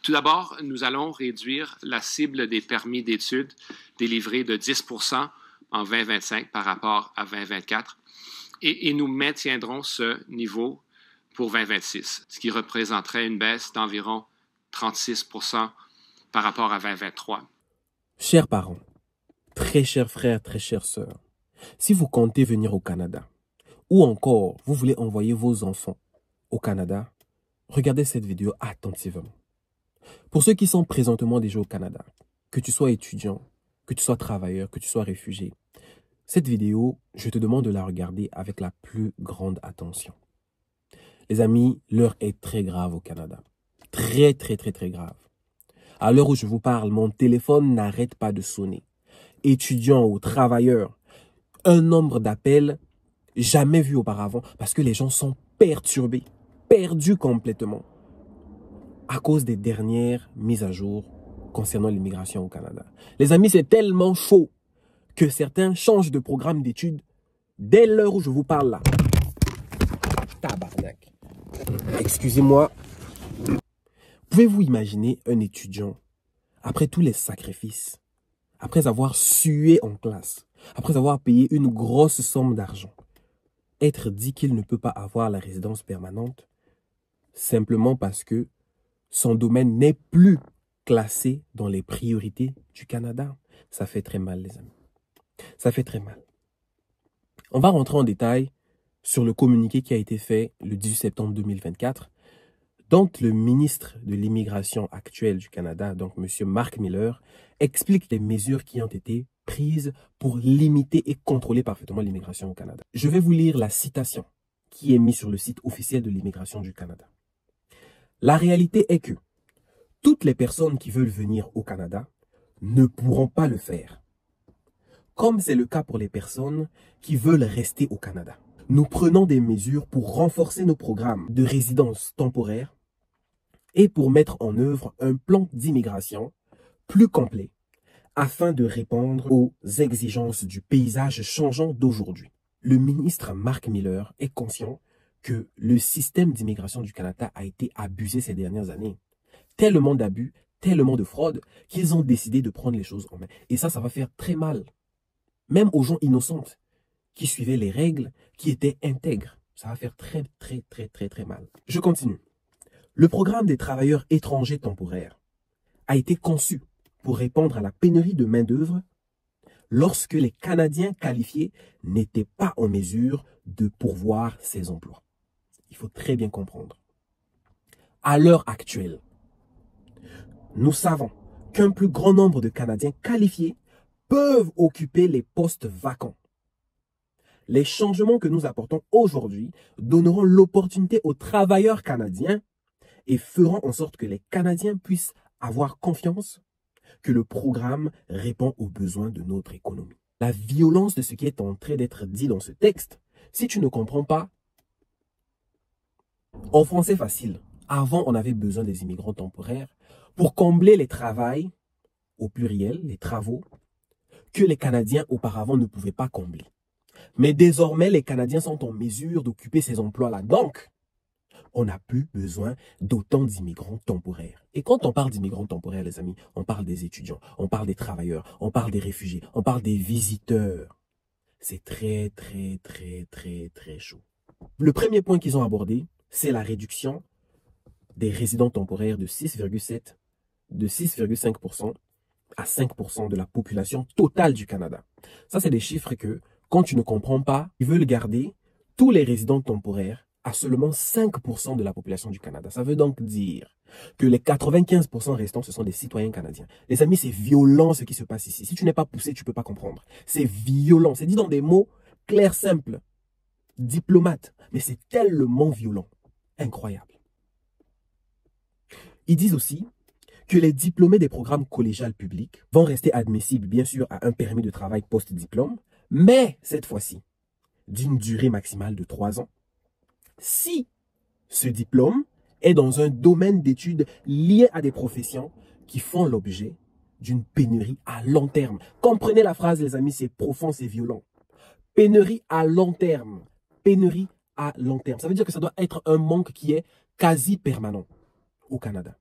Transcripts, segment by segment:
Tout d'abord, nous allons réduire la cible des permis d'études délivrés de 10 en 2025 par rapport à 2024 et nous maintiendrons ce niveau pour 2026, ce qui représenterait une baisse d'environ 36 par rapport à 2023. Chers parents, très chers frères, très chères sœurs, si vous comptez venir au Canada, ou encore vous voulez envoyer vos enfants au Canada, regardez cette vidéo attentivement. Pour ceux qui sont présentement déjà au Canada, que tu sois étudiant, que tu sois travailleur, que tu sois réfugié, cette vidéo, je te demande de la regarder avec la plus grande attention. Les amis, l'heure est très grave au Canada. Très, très, très, très grave. À l'heure où je vous parle, mon téléphone n'arrête pas de sonner. Étudiants ou travailleurs, un nombre d'appels jamais vu auparavant parce que les gens sont perturbés, perdus complètement à cause des dernières mises à jour concernant l'immigration au Canada. Les amis, c'est tellement chaud que certains changent de programme d'études dès l'heure où je vous parle là. Tabarnak. Excusez-moi. Pouvez-vous imaginer un étudiant, après tous les sacrifices, après avoir sué en classe, après avoir payé une grosse somme d'argent, être dit qu'il ne peut pas avoir la résidence permanente simplement parce que son domaine n'est plus classé dans les priorités du Canada? Ça fait très mal, les amis. Ça fait très mal. On va rentrer en détail sur le communiqué qui a été fait le 18 septembre 2024. Donc, le ministre de l'immigration actuel du Canada, donc M. Mark Miller, explique les mesures qui ont été prises pour limiter et contrôler parfaitement l'immigration au Canada. Je vais vous lire la citation qui est mise sur le site officiel de l'immigration du Canada. La réalité est que toutes les personnes qui veulent venir au Canada ne pourront pas le faire, comme c'est le cas pour les personnes qui veulent rester au Canada. Nous prenons des mesures pour renforcer nos programmes de résidence temporaire et pour mettre en œuvre un plan d'immigration plus complet afin de répondre aux exigences du paysage changeant d'aujourd'hui. Le ministre Mark Miller est conscient que le système d'immigration du Canada a été abusé ces dernières années. Tellement d'abus, tellement de fraude qu'ils ont décidé de prendre les choses en main. Et ça va faire très mal. Même aux gens innocents qui suivaient les règles, qui étaient intègres. Ça va faire très, très, très, très, très mal. Je continue. Le programme des travailleurs étrangers temporaires a été conçu pour répondre à la pénurie de main-d'œuvre lorsque les Canadiens qualifiés n'étaient pas en mesure de pourvoir ces emplois. Il faut très bien comprendre. À l'heure actuelle, nous savons qu'un plus grand nombre de Canadiens qualifiés peuvent occuper les postes vacants. Les changements que nous apportons aujourd'hui donneront l'opportunité aux travailleurs canadiens et feront en sorte que les Canadiens puissent avoir confiance que le programme répond aux besoins de notre économie. La violence de ce qui est en train d'être dit dans ce texte, si tu ne comprends pas, en français facile, avant on avait besoin des immigrants temporaires pour combler les travails, au pluriel, les travaux, que les Canadiens auparavant ne pouvaient pas combler. Mais désormais, les Canadiens sont en mesure d'occuper ces emplois-là. Donc, on n'a plus besoin d'autant d'immigrants temporaires. Et quand on parle d'immigrants temporaires, les amis, on parle des étudiants, on parle des travailleurs, on parle des réfugiés, on parle des visiteurs. C'est très, très, très, très, très chaud. Le premier point qu'ils ont abordé, c'est la réduction des résidents temporaires de 6,5% à 5% de la population totale du Canada. Ça, c'est des chiffres que, quand tu ne comprends pas, ils veulent garder tous les résidents temporaires à seulement 5% de la population du Canada. Ça veut donc dire que les 95% restants, ce sont des citoyens canadiens. Les amis, c'est violent ce qui se passe ici. Si tu n'es pas poussé, tu ne peux pas comprendre. C'est violent. C'est dit dans des mots clairs, simples, diplomates. Mais c'est tellement violent. Incroyable. Ils disent aussi que les diplômés des programmes collégiales publics vont rester admissibles, bien sûr, à un permis de travail post-diplôme, mais cette fois-ci, d'une durée maximale de 3 ans, si ce diplôme est dans un domaine d'études lié à des professions qui font l'objet d'une pénurie à long terme. Comprenez la phrase, les amis, c'est profond, c'est violent. Pénurie à long terme. Pénurie à long terme. Ça veut dire que ça doit être un manque qui est quasi permanent au Canada.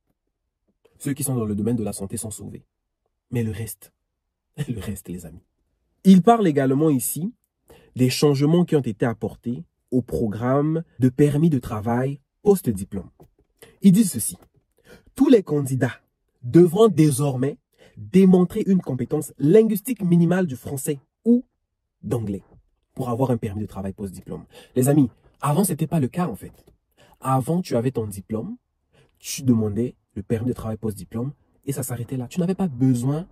Ceux qui sont dans le domaine de la santé sont sauvés. Mais le reste, les amis. Il parle également ici des changements qui ont été apportés au programme de permis de travail post-diplôme. Ils disent ceci. Tous les candidats devront désormais démontrer une compétence linguistique minimale du français ou d'anglais pour avoir un permis de travail post-diplôme. Les amis, avant, ce n'était pas le cas en fait. Avant, tu avais ton diplôme, tu demandais le permis de travail post-diplôme et ça s'arrêtait là. Tu n'avais pas besoin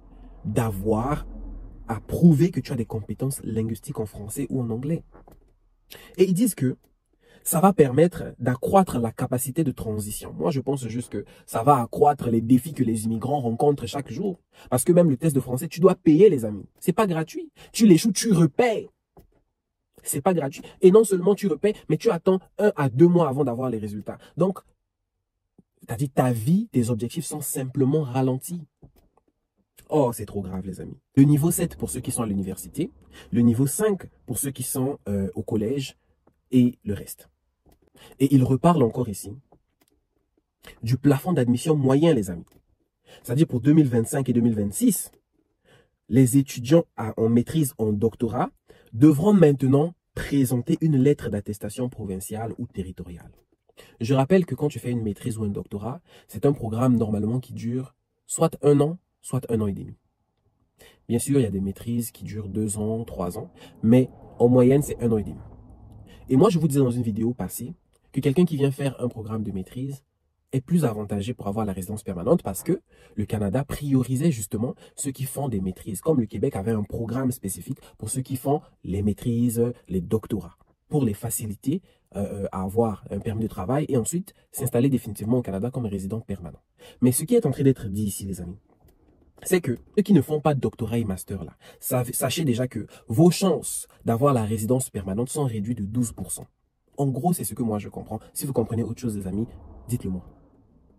d'avoir à prouver que tu as des compétences linguistiques en français ou en anglais. Et ils disent que ça va permettre d'accroître la capacité de transition. Moi, je pense juste que ça va accroître les défis que les immigrants rencontrent chaque jour. Parce que même le test de français, tu dois payer, les amis. C'est pas gratuit. Tu l'échoues, tu repayes. C'est pas gratuit. Et non seulement tu repayes, mais tu attends 1 à 2 mois avant d'avoir les résultats. Donc, c'est-à-dire ta vie, tes objectifs sont simplement ralentis. Oh, c'est trop grave, les amis. Le niveau 7 pour ceux qui sont à l'université, le niveau 5 pour ceux qui sont au collège et le reste. Et il reparle encore ici du plafond d'admission moyen, les amis. C'est-à-dire pour 2025 et 2026, les étudiants en maîtrise en doctorat devront maintenant présenter une lettre d'attestation provinciale ou territoriale. Je rappelle que quand tu fais une maîtrise ou un doctorat, c'est un programme normalement qui dure soit 1 an, soit 1 an et demi. Bien sûr, il y a des maîtrises qui durent 2 ans, 3 ans, mais en moyenne, c'est 1 an et demi. Et moi, je vous disais dans une vidéo passée que quelqu'un qui vient faire un programme de maîtrise est plus avantagé pour avoir la résidence permanente parce que le Canada priorisait justement ceux qui font des maîtrises, comme le Québec avait un programme spécifique pour ceux qui font les maîtrises, les doctorats, pour les faciliter à avoir un permis de travail et ensuite s'installer définitivement au Canada comme résident permanent. Mais ce qui est en train d'être dit ici, les amis, c'est que ceux qui ne font pas de doctorat et master là, sachez déjà que vos chances d'avoir la résidence permanente sont réduites de 12%. En gros, c'est ce que moi je comprends. Si vous comprenez autre chose, les amis, dites-le moi.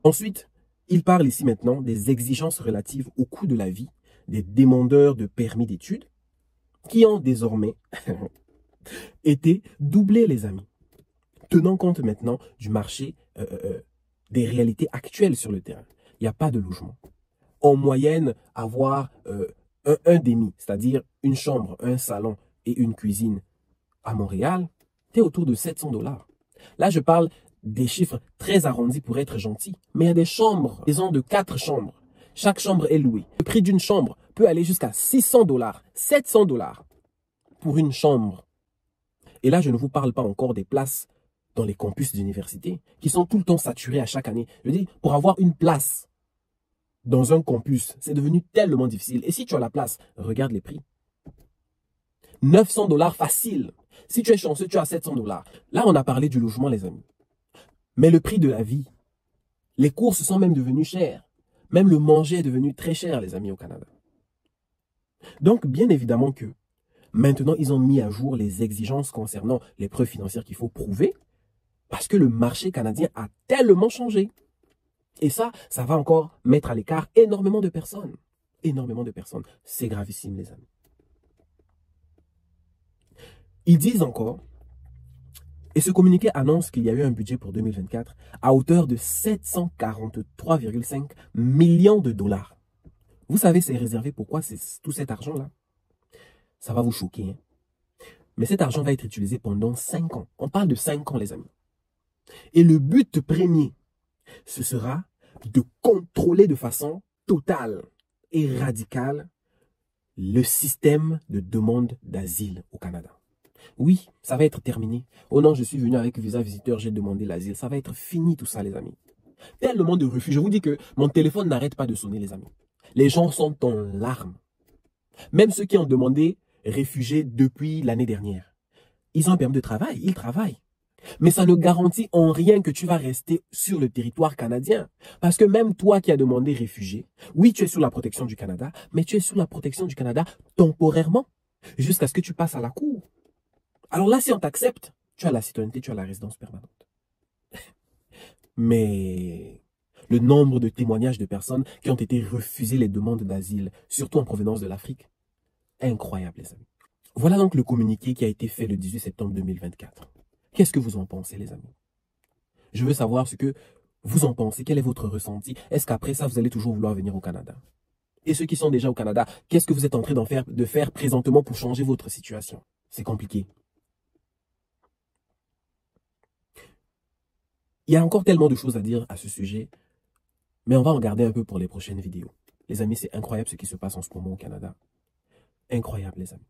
Ensuite, il parle ici maintenant des exigences relatives au coût de la vie des demandeurs de permis d'études qui ont désormais été doublées, les amis. Tenant compte maintenant du marché, des réalités actuelles sur le terrain. Il n'y a pas de logement. En moyenne, avoir un demi, c'est-à-dire une chambre, un salon et une cuisine à Montréal, tu es autour de 700 $. Là, je parle des chiffres très arrondis pour être gentil, mais il y a des chambres, disons de 4 chambres. Chaque chambre est louée. Le prix d'une chambre peut aller jusqu'à 600 $, 700 $ pour une chambre. Et là, je ne vous parle pas encore des places dans les campus d'université qui sont tout le temps saturés à chaque année. Je dis, pour avoir une place dans un campus, c'est devenu tellement difficile. Et si tu as la place, regarde les prix. 900 $ facile. Si tu es chanceux, tu as 700 $. Là, on a parlé du logement, les amis. Mais le prix de la vie, les courses sont même devenues chères. Même le manger est devenu très cher, les amis, au Canada. Donc, bien évidemment que maintenant, ils ont mis à jour les exigences concernant les preuves financières qu'il faut prouver parce que le marché canadien a tellement changé. Et ça va encore mettre à l'écart énormément de personnes. Énormément de personnes. C'est gravissime, les amis. Ils disent encore, et ce communiqué annonce qu'il y a eu un budget pour 2024 à hauteur de 743,5 millions de $. Vous savez, c'est réservé pourquoi c'est tout cet argent-là? Ça va vous choquer. Hein? Mais cet argent va être utilisé pendant 5 ans. On parle de 5 ans, les amis. Et le but premier, ce sera de contrôler de façon totale et radicale le système de demande d'asile au Canada. Oui, ça va être terminé. Oh non, je suis venu avec visa visiteur, j'ai demandé l'asile. Ça va être fini tout ça, les amis. Tellement de refus. Je vous dis que mon téléphone n'arrête pas de sonner, les amis. Les gens sont en larmes. Même ceux qui ont demandé réfugiés depuis l'année dernière. Ils ont un permis de travail, ils travaillent. Mais ça ne garantit en rien que tu vas rester sur le territoire canadien. Parce que même toi qui as demandé réfugié, oui, tu es sous la protection du Canada, mais tu es sous la protection du Canada temporairement, jusqu'à ce que tu passes à la cour. Alors là, si on t'accepte, tu as la citoyenneté, tu as la résidence permanente. Mais le nombre de témoignages de personnes qui ont été refusées les demandes d'asile, surtout en provenance de l'Afrique, est incroyable, les amis. Voilà donc le communiqué qui a été fait le 18 septembre 2024. Qu'est-ce que vous en pensez, les amis? Je veux savoir ce que Vous en pensez? Quel est votre ressenti? Est-ce qu'après ça, vous allez toujours vouloir venir au Canada? Et ceux qui sont déjà au Canada, qu'est-ce que vous êtes en train de faire présentement pour changer votre situation? C'est compliqué. Il y a encore tellement de choses à dire à ce sujet, mais on va en garder un peu pour les prochaines vidéos. Les amis, c'est incroyable ce qui se passe en ce moment au Canada. Incroyable, les amis.